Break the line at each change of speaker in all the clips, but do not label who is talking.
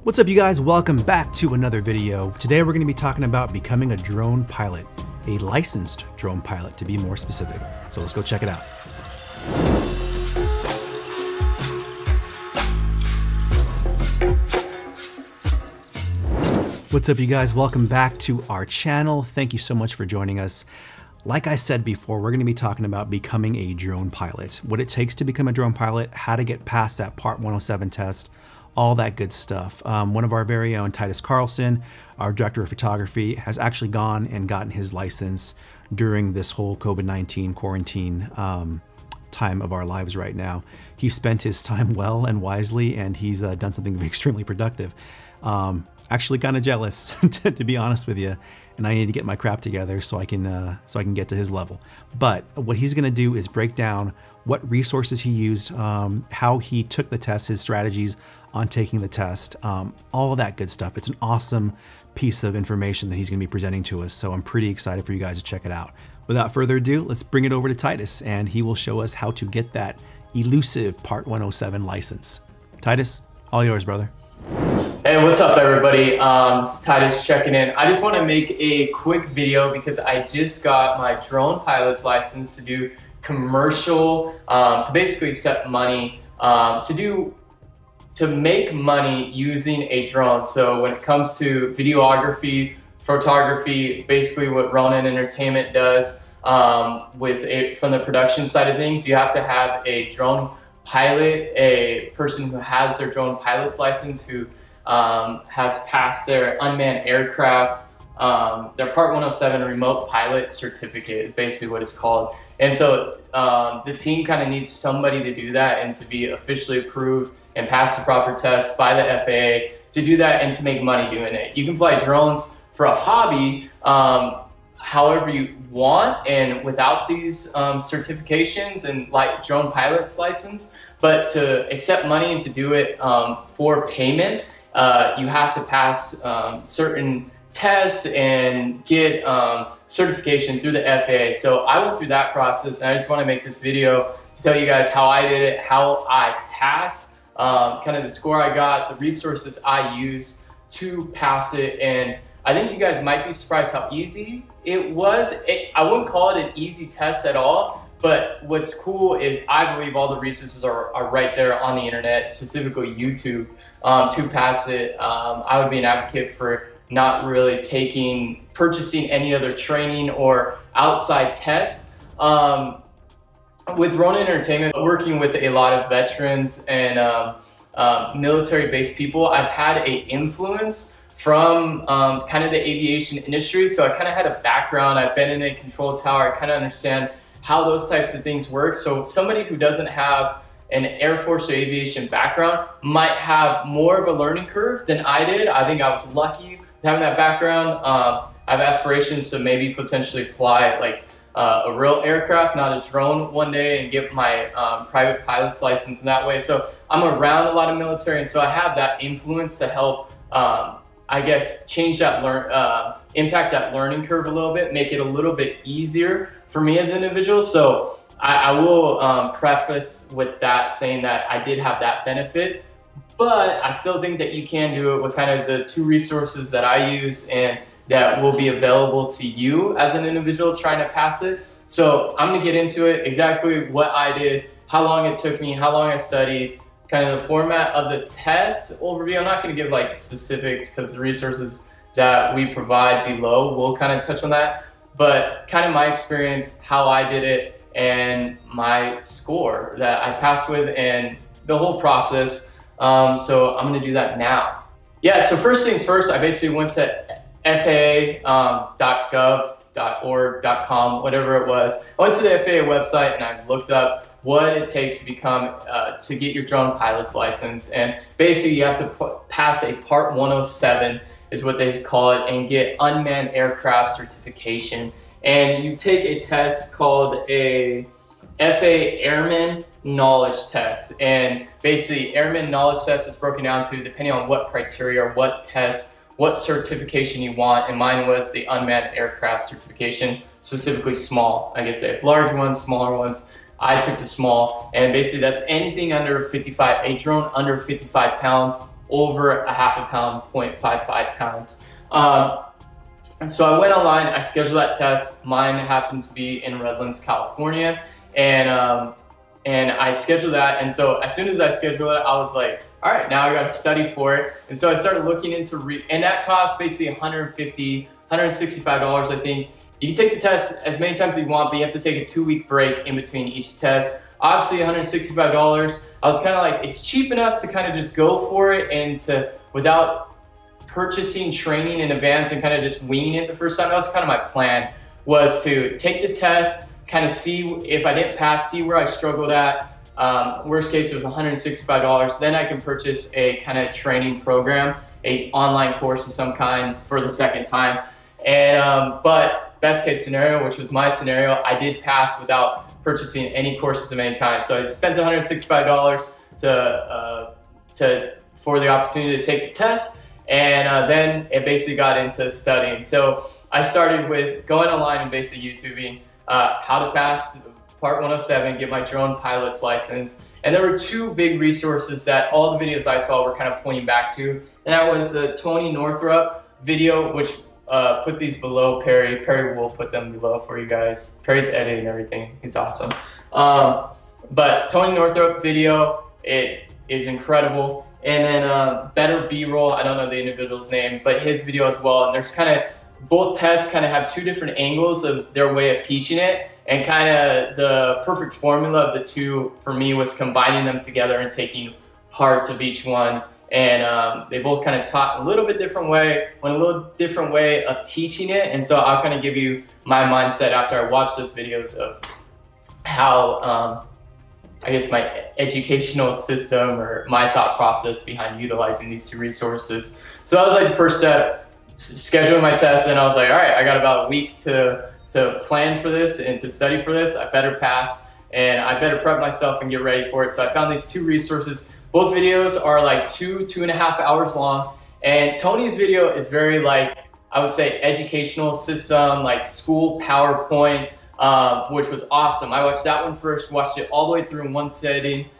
What's up, you guys? Welcome back to another video. Today we're going to be talking about becoming a drone pilot, a licensed drone pilot to be more specific. So let's go check it out. What's up, you guys? Welcome back to our channel. Thank you so much for joining us. Like I said before, we're going to be talking about becoming a drone pilot, what it takes to become a drone pilot, how to get past that Part 107 test, all that good stuff. One of our very own, Titus Carlson, our director of photography, has actually gone and gotten his license during this whole COVID-19 quarantine time of our lives right now. He spent his time well and wisely, and he's done something extremely productive. Actually kind of jealous, to be honest with you, and I need to get my crap together so I can get to his level. But what he's going to do is break down what resources he used, how he took the test, his strategies on taking the test, all of that good stuff. It's an awesome piece of information that he's going to be presenting to us, so I'm pretty excited for you guys to check it out. Without further ado, let's bring it over to Titus, and he will show us how to get that elusive Part 107 license. Titus, all yours, brother.
Hey, what's up, everybody? This is Titus checking in. I just want to make a quick video because I just got my drone pilot's license to do commercial, to basically accept money, to make money using a drone. So when it comes to videography, photography, basically what Ronin Entertainment does from the production side of things, you have to have a drone pilot, a person who has their drone pilot's license, who has passed their unmanned aircraft, their Part 107 remote pilot certificate is basically what it's called. And so the team kind of needs somebody to do that and to be officially approved and pass the proper test by the FAA to do that and to make money doing it. You can fly drones for a hobby however you want and without these certifications and like drone pilot's license, but to accept money and to do it for payment, you have to pass certain tests and get certification through the FAA. So I went through that process, and I just want to make this video to tell you guys how I did it, how I passed, kind of the score I got, the resources I used to pass it. And I think you guys might be surprised how easy it was. I wouldn't call it an easy test at all, but what's cool is I believe all the resources are right there on the internet, specifically YouTube, to pass it. I would be an advocate for not really purchasing any other training or outside tests. With Ronin Entertainment, working with a lot of veterans and military-based people, I've had an influence from kind of the aviation industry. So I kind of had a background. I've been in a control tower. I kind of understand how those types of things work. So somebody who doesn't have an Air Force or aviation background might have more of a learning curve than I did. I think I was lucky having that background. I have aspirations to maybe potentially fly like a real aircraft, not a drone, one day, and get my private pilot's license in that way. So I'm around a lot of military, and so I have that influence to help, I guess, change that impact that learning curve a little bit, make it a little bit easier for me as an individual. So I will preface with that saying that I did have that benefit, but I still think that you can do it with kind of the two resources that I use and that will be available to you as an individual trying to pass it. So I'm gonna get into it, exactly what I did, how long it took me, how long I studied, kind of the format of the test overview. I'm not gonna give like specifics because the resources that we provide below will kind of touch on that, but kind of my experience, how I did it, and my score that I passed with and the whole process. So I'm gonna do that now. Yeah, so first things first, I basically went to FAA.gov.org.com, whatever it was. I went to the FAA website and I looked up what it takes to become, to get your drone pilot's license. And basically you have to pass a Part 107 is what they call it, and get unmanned aircraft certification. And you take a test called a FAA Airman Knowledge Test. And basically Airman Knowledge Test is broken down to, depending on what criteria or what test, what certification you want, and mine was the unmanned aircraft certification, specifically small. I guess they have large ones, smaller ones. I took the small, and basically that's anything under 55, a drone under 55 pounds over a half a pound, 0.55 pounds. And so I went online, I scheduled that test. Mine happened to be in Redlands, California. And I scheduled that. And so as soon as I scheduled it, I was like, all right, now I got to study for it. And so I started looking into, and that costs basically $150, $165, I think. You can take the test as many times as you want, but you have to take a 2-week break in between each test. Obviously $165, I was kind of like, it's cheap enough to kind of just go for it and to, without purchasing training in advance and kind of just winging it the first time. That was kind of my plan, was to take the test, kind of see if I didn't pass, see where I struggled at. Worst case, it was $165. Then I can purchase a kind of training program, a online course of some kind for the second time. And but best case scenario, which was my scenario, I did pass without purchasing any courses of any kind. So I spent $165 for the opportunity to take the test. And then it basically got into studying. So I started with going online and basically YouTubing how to pass Part 107, get my drone pilot's license. And there were 2 big resources that all the videos I saw were kind of pointing back to. And that was the Tony Northrup video, which put these below Perry. Perry will put them below for you guys. Perry's editing everything. He's awesome. But Tony Northrup video, it is incredible. And then Better B-Roll, I don't know the individual's name, but his video as well. And there's kind of, both tests kind of have 2 different angles of their way of teaching it. And kind of the perfect formula of the 2 for me was combining them together and taking parts of each one. And they both kind of taught a little bit different way, a little different way of teaching it. And so I'll kind of give you my mindset after I watched those videos of how, I guess, my educational system or my thought process behind utilizing these 2 resources. So that was like the first step, scheduling my test. And I was like, all right, I got about a week to plan for this and to study for this. I better pass and I better prep myself and get ready for it. So I found these 2 resources. Both videos are like 2.5 hours long. And Tony's video is very, like, I would say educational system, like school PowerPoint, which was awesome. I watched that one first, watched it all the way through in one sitting,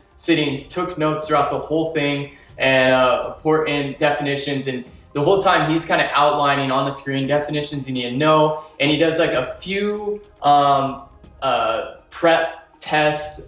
took notes throughout the whole thing, and important definitions. And the whole time he's kind of outlining on the screen definitions you need to know. And he does like a few prep tests,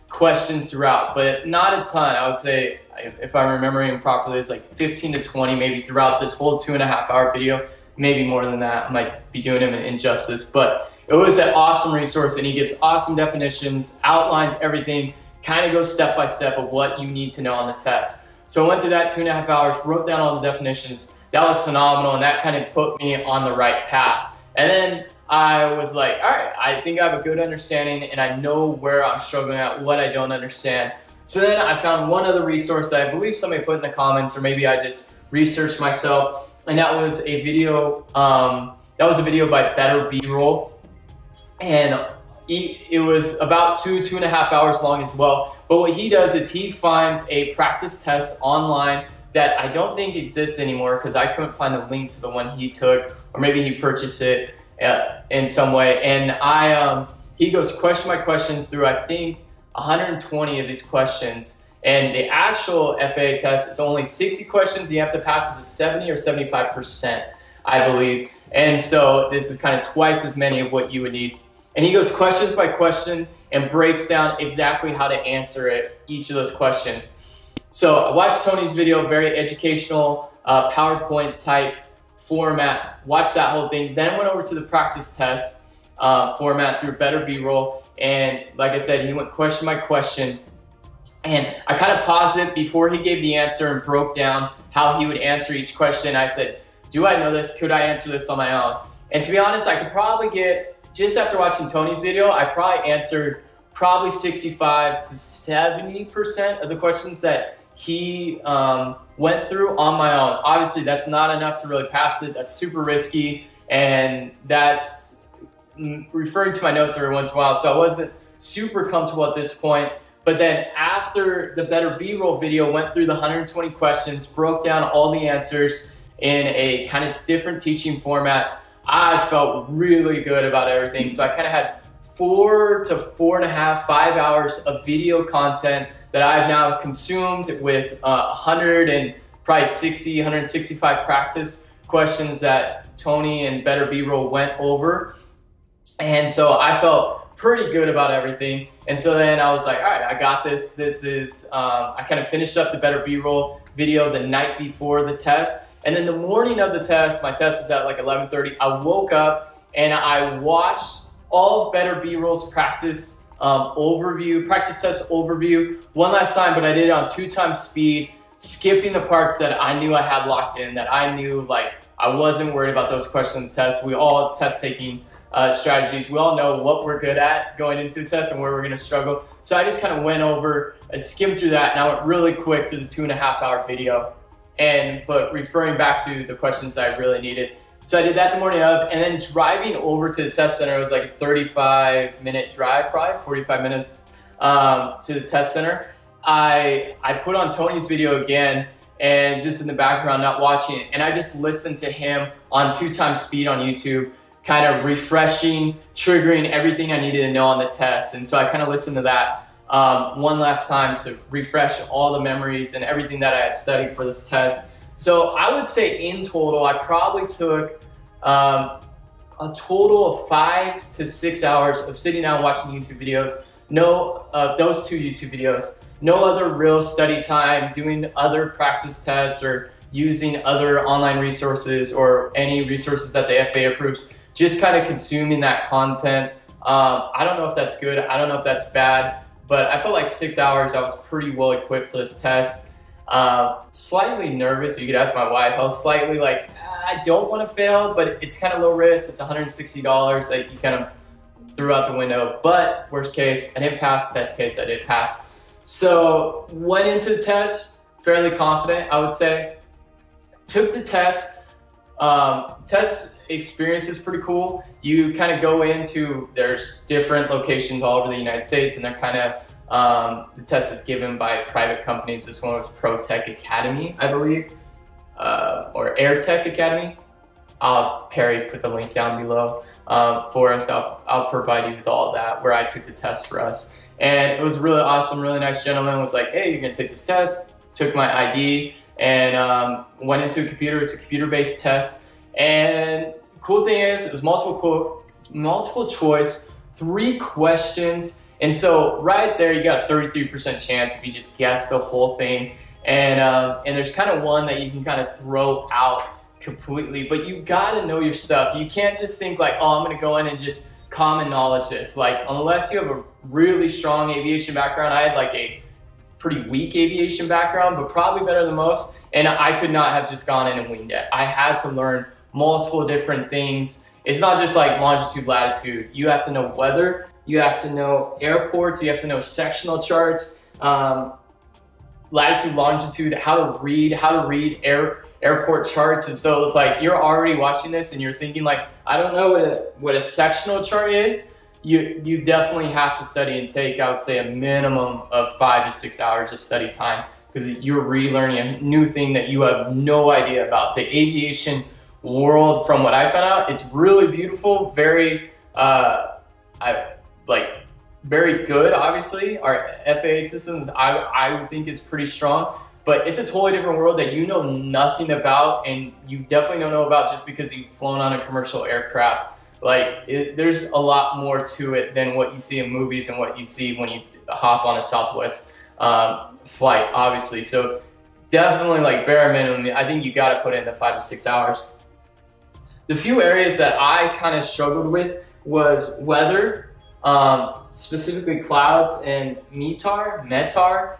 questions throughout, but not a ton. I would say, if I'm remembering properly, it's like 15 to 20 maybe throughout this whole 2.5 hour video, maybe more than that. I might be doing him an injustice, but it was an awesome resource, and he gives awesome definitions, outlines everything, kind of goes step by step of what you need to know on the test. So I went through that 2.5 hours, wrote down all the definitions. That was phenomenal, and that kind of put me on the right path. And then I was like, all right, I think I have a good understanding and I know where I'm struggling at, what I don't understand. So then I found one other resource that I believe somebody put in the comments, or maybe I just researched myself, and that was a video, by Better B-Roll. And it was about 2.5 hours long as well. But what he does is he finds a practice test online that I don't think exists anymore, because I couldn't find a link to the one he took, or maybe he purchased it in some way. And he goes question by questions through, I think, 120 of these questions. And the actual FAA test is only 60 questions. You have to pass it to 70 or 75%, I believe. And so this is kind of twice as many of what you would need. And he goes questions by question and breaks down exactly how to answer it, each of those questions. So I watched Tony's video, very educational, PowerPoint type format, watched that whole thing, then went over to the practice test format through Better B-Roll. And like I said, he went question by question. And I kind of paused it before he gave the answer and broke down how he would answer each question. I said, do I know this? Could I answer this on my own? And to be honest, I could probably get, just after watching Tony's video, I probably answered 65 to 70% of the questions that he went through on my own. Obviously, that's not enough to really pass it. That's super risky. And that's referring to my notes every once in a while. So I wasn't super comfortable at this point. But then after the Better B-Roll video, went through the 120 questions, broke down all the answers in a kind of different teaching format, I felt really good about everything. So I kind of had 4 to 4.5, 5 hours of video content that I've now consumed with 100 and probably 60, 165 practice questions that Tony and Better B-Roll went over. And so I felt pretty good about everything. And so then I was like, all right, I got this. This is, I kind of finished up the Better B-Roll video the night before the test. And then the morning of the test, my test was at like 11:30. I woke up and I watched all of Better B-Roll's practice practice test overview one last time, but I did it on 2x speed, skipping the parts that I knew I had locked in, that I knew like I wasn't worried about those questions test. We all test taking strategies. We all know what we're good at going into a test and where we're gonna struggle. So I just kind of went over and skimmed through that, and I went really quick through the 2.5-hour video, but referring back to the questions that I really needed. So I did that the morning of, and then driving over to the test center, it was like a 35-minute drive, probably 45 minutes to the test center. I put on Tony's video again, and just in the background, not watching it, and I just listened to him on 2x speed on YouTube, kind of refreshing, triggering everything I needed to know on the test. And so I kind of listened to that one last time to refresh all the memories and everything that I had studied for this test. So I would say in total, I probably took a total of 5 to 6 hours of sitting down watching YouTube videos. No, those 2 YouTube videos. No other real study time, doing other practice tests or using other online resources or any resources that the FAA approves. Just kind of consuming that content. I don't know if that's good. I don't know if that's bad, but I felt like 6 hours, I was pretty well equipped for this test. Slightly nervous. You could ask my wife. I was slightly like, I don't want to fail, but it's kind of low risk. It's $160 that you kind of threw out the window. But worst case, I didn't pass. Best case, I did pass. So went into the test fairly confident, I would say. Took the test. Test experience is pretty cool. You kind of go into, there's different locations all over the United States, and they're kind of, the test is given by private companies. This one was Pro Tech Academy, I believe, or Air Tech Academy. Perry put the link down below for us. I'll provide you with all of that, where I took the test for us. And it was really awesome, really nice gentleman was like, hey, you're gonna take this test. Took my ID and went into a computer. It's a computer-based test. And cool thing is, it was multiple choice, 3 questions. And so right there, you got a 33% chance if you just guess the whole thing. And there's kind of one that you can kind of throw out completely, but you gotta know your stuff. You can't just think like, oh, I'm gonna go in and just common knowledge this. Like, unless you have a really strong aviation background. I had like a pretty weak aviation background, but probably better than most. And I could not have just gone in and winged it. I had to learn multiple different things. It's not just like longitude, latitude. You have to know weather. You have to know airports. You have to know sectional charts, latitude, longitude, how to read airport charts. And so like, you're already watching this and you're thinking like, I don't know what a sectional chart is. You definitely have to study and take, I would say, a minimum of 5 to 6 hours of study time, because you're relearning a new thing that you have no idea about. The aviation world, from what I found out, it's really beautiful, very very good. Obviously, our FAA systems, I would think, is pretty strong, but it's a totally different world that you know nothing about, and you definitely don't know about just because you've flown on a commercial aircraft. Like, there's a lot more to it than what you see in movies and what you see when you hop on a Southwest flight, obviously. So definitely, like, bare minimum, I think you got to put in the 5 to 6 hours. The few areas that I kind of struggled with was weather, specifically clouds, and METAR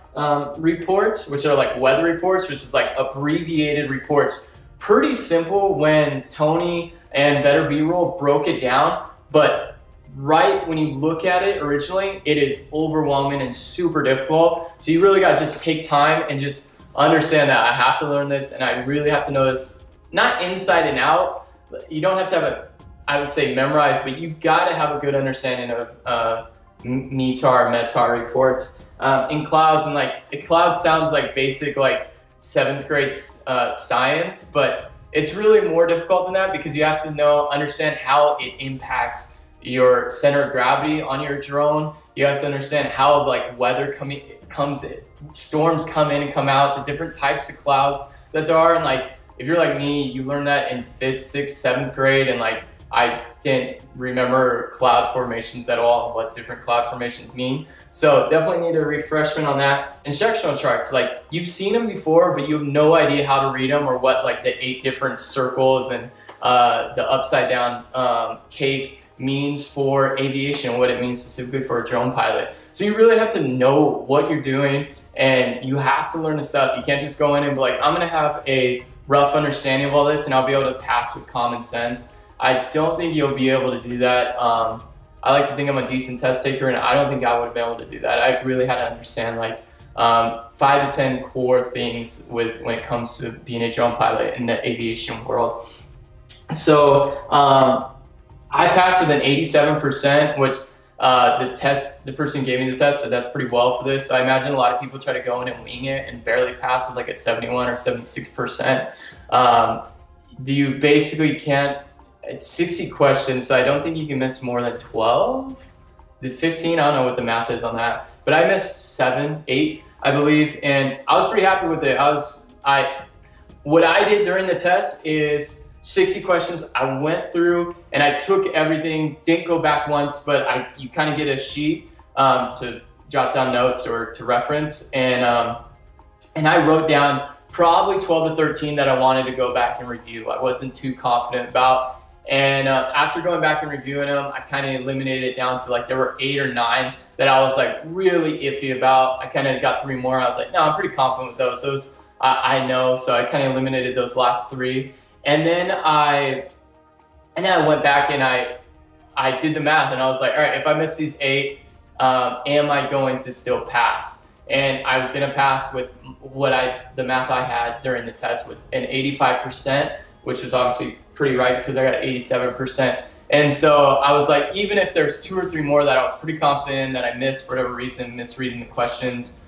reports, which are like weather reports, which is like abbreviated reports. Pretty simple when Tony and Better B-Roll broke it down, but right when you look at it originally, it is overwhelming and super difficult. So you really got to just take time and just understand that I have to learn this, and I really have to know this, not inside and out. You don't have to have it, I would say, memorized, but you got to have a good understanding of METAR reports. In clouds, and like, cloud sounds like basic, like 7th grade science, but it's really more difficult than that, because you have to understand how it impacts your center of gravity on your drone. You have to understand how like weather storms come in and come out, the different types of clouds that there are. And like, if you're like me, you learn that in 5th, 6th, 7th grade, and like I didn't remember cloud formations at all, what different cloud formations mean. So definitely need a refreshment on that. Instructional charts, like you've seen them before, but you have no idea how to read them or what like the 8 different circles and the upside down cake means for aviation, what it means specifically for a drone pilot. So you really have to know what you're doing, and you have to learn the stuff. You can't just go in and be like, I'm gonna have a rough understanding of all this and I'll be able to pass with common sense. I don't think you'll be able to do that. I like to think I'm a decent test taker, and I don't think I would have been able to do that. I really had to understand like 5 to 10 core things when it comes to being a drone pilot in the aviation world. So I passed with an 87%, which the person who gave me the test said that's pretty well for this. So I imagine a lot of people try to go in and wing it and barely pass with like a 71 or 76%. You basically can't, it's 60 questions, so I don't think you can miss more than 12. The 15, I don't know what the math is on that, but I missed 7, 8, I believe, and I was pretty happy with it. What I did during the test is 60 questions. I went through and I took everything, didn't go back once, but you kind of get a sheet to jot down notes or to reference, and I wrote down probably 12 to 13 that I wanted to go back and review. I wasn't too confident about. And after going back and reviewing them, I kind of eliminated it down to like, there were 8 or 9 that I was like really iffy about. I kind of got 3 more. I was like, no, I'm pretty confident with those. Those I know. So I kind of eliminated those last 3. And then I went back and I did the math, and I was like, all right, if I miss these 8, am I going to still pass? And I was going to pass with the math I had during the test was an 85%, which was obviously pretty right because I got 87%. And so I was like, even if there's 2 or 3 more that I was pretty confident in that I missed for whatever reason, misreading the questions,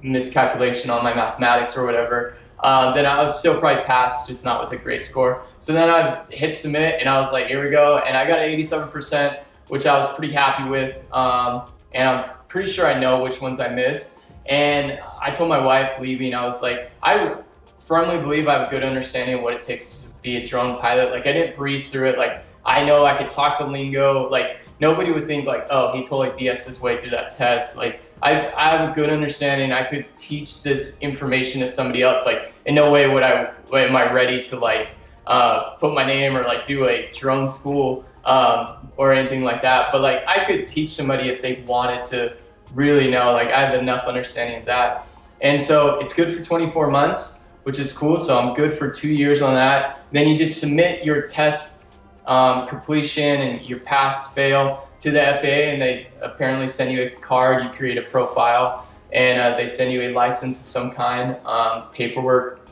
miscalculation on my mathematics or whatever, then I would still probably pass, just not with a great score. So then I hit submit, and I was like, here we go. And I got an 87%, which I was pretty happy with. And I'm pretty sure I know which ones I missed. And I told my wife leaving, I was like, I firmly believe I have a good understanding of what it takes to be a drone pilot. Like, I didn't breeze through it. Like, I know I could talk the lingo. Like, nobody would think like, oh, he totally BS his way through that test. Like, I have a good understanding. I could teach this information to somebody else. Like, in no way am I ready to like put my name or like do a drone school or anything like that. But like, I could teach somebody if they wanted to really know. Like, I have enough understanding of that. And so it's good for 24 months, which is cool. So I'm good for 2 years on that. Then you just submit your test completion and your pass, fail to the FAA, and they apparently send you a card. You create a profile, and they send you a license of some kind, paperwork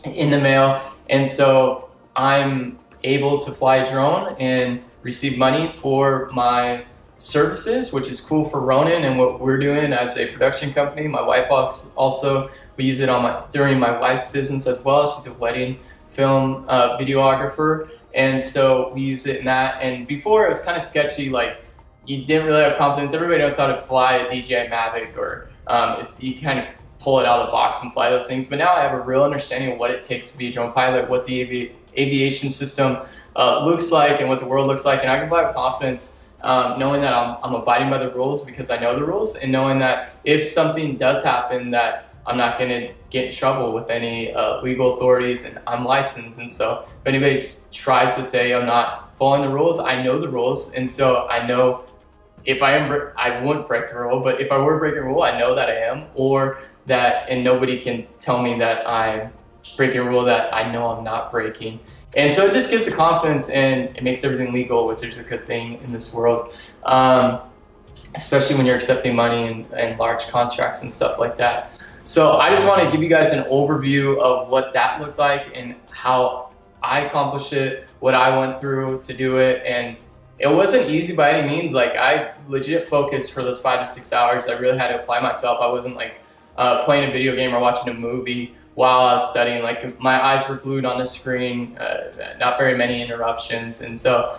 in the mail. And so I'm able to fly a drone and receive money for my services, which is cool for Ronin and what we're doing as a production company. My wife also, we use it during my wife's business as well. She's a wedding film videographer. And so we use it in that. And before it was kind of sketchy, like you didn't really have confidence. Everybody knows how to fly a DJI Mavic, or you kind of pull it out of the box and fly those things. But now I have a real understanding of what it takes to be a drone pilot, what the aviation system looks like and what the world looks like. And I can fly with confidence, knowing that I'm abiding by the rules because I know the rules, and knowing that if something does happen, that I'm not going to get in trouble with any legal authorities, and I'm licensed. And so if anybody tries to say I'm not following the rules, I know the rules. And so I know if I wouldn't break a rule, but if I were breaking a rule, I know that I am, and nobody can tell me that I'm breaking a rule that I know I'm not breaking. And so it just gives the confidence, and it makes everything legal, which is a good thing in this world. Especially when you're accepting money and large contracts and stuff like that. So I just want to give you guys an overview of what that looked like and how I accomplished it, what I went through to do it. And it wasn't easy by any means. Like, I legit focused for those 5 to 6 hours. I really had to apply myself. I wasn't like playing a video game or watching a movie while I was studying. Like, my eyes were glued on the screen, not very many interruptions. And so,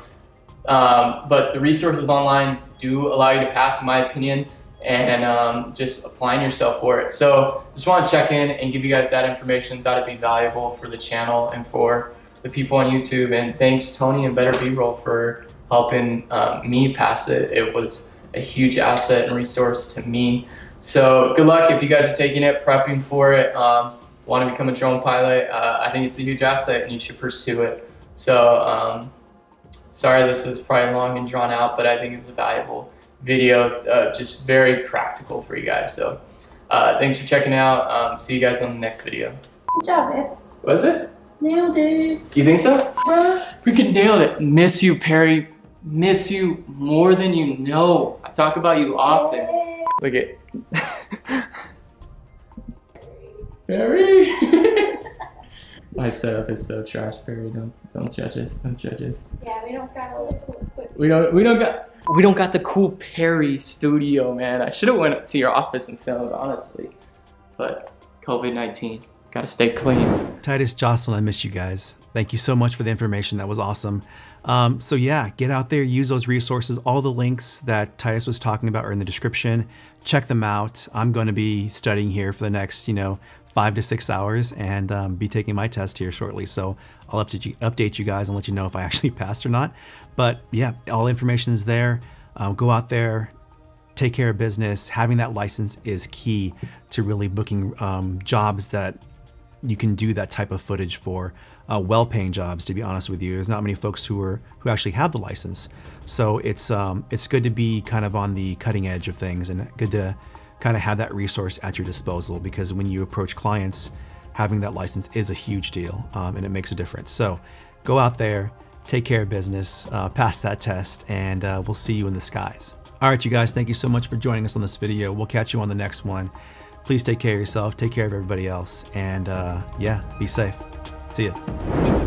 but the resources online do allow you to pass, in my opinion. and just applying yourself for it. So just want to check in and give you guys that information. Thought it'd be valuable for the channel and for the people on YouTube. And thanks Tony and Better B-Roll for helping me pass it. It was a huge asset and resource to me. So good luck if you guys are taking it, prepping for it, want to become a drone pilot. I think it's a huge asset and you should pursue it. So sorry this was probably long and drawn out, but I think it's a valuable video, just very practical for you guys. So thanks for checking out. See you guys on the next video.
Good job, babe.
Was it?
Nailed it.
You think so? Freaking nailed it. Miss you, Perry. Miss you more than you know. I talk about you often.
Hey.
Look at Perry. My setup is so trash, Perry. Don't judge us. Don't judge us.
Yeah, we don't got all the cool equipment.
We don't got the cool Perry studio, man. I should have went to your office and filmed, honestly. But COVID-19, gotta stay clean.
Titus, Jocelyn, I miss you guys. Thank you so much for the information. That was awesome. So yeah, get out there, use those resources. All the links that Titus was talking about are in the description. Check them out. I'm going to be studying here for the next, 5 to 6 hours and be taking my test here shortly. So I'll update you guys and let you know if I actually passed or not. But yeah, all information is there. Go out there, take care of business. Having that license is key to really booking jobs that you can do that type of footage for. Well-paying jobs, to be honest with you. There's not many folks who actually have the license. So it's good to be kind of on the cutting edge of things and good to kind of have that resource at your disposal, because when you approach clients, having that license is a huge deal and it makes a difference. So go out there, take care of business, pass that test, and we'll see you in the skies. All right, you guys, thank you so much for joining us on this video. We'll catch you on the next one. Please take care of yourself, take care of everybody else, and yeah, be safe. See ya.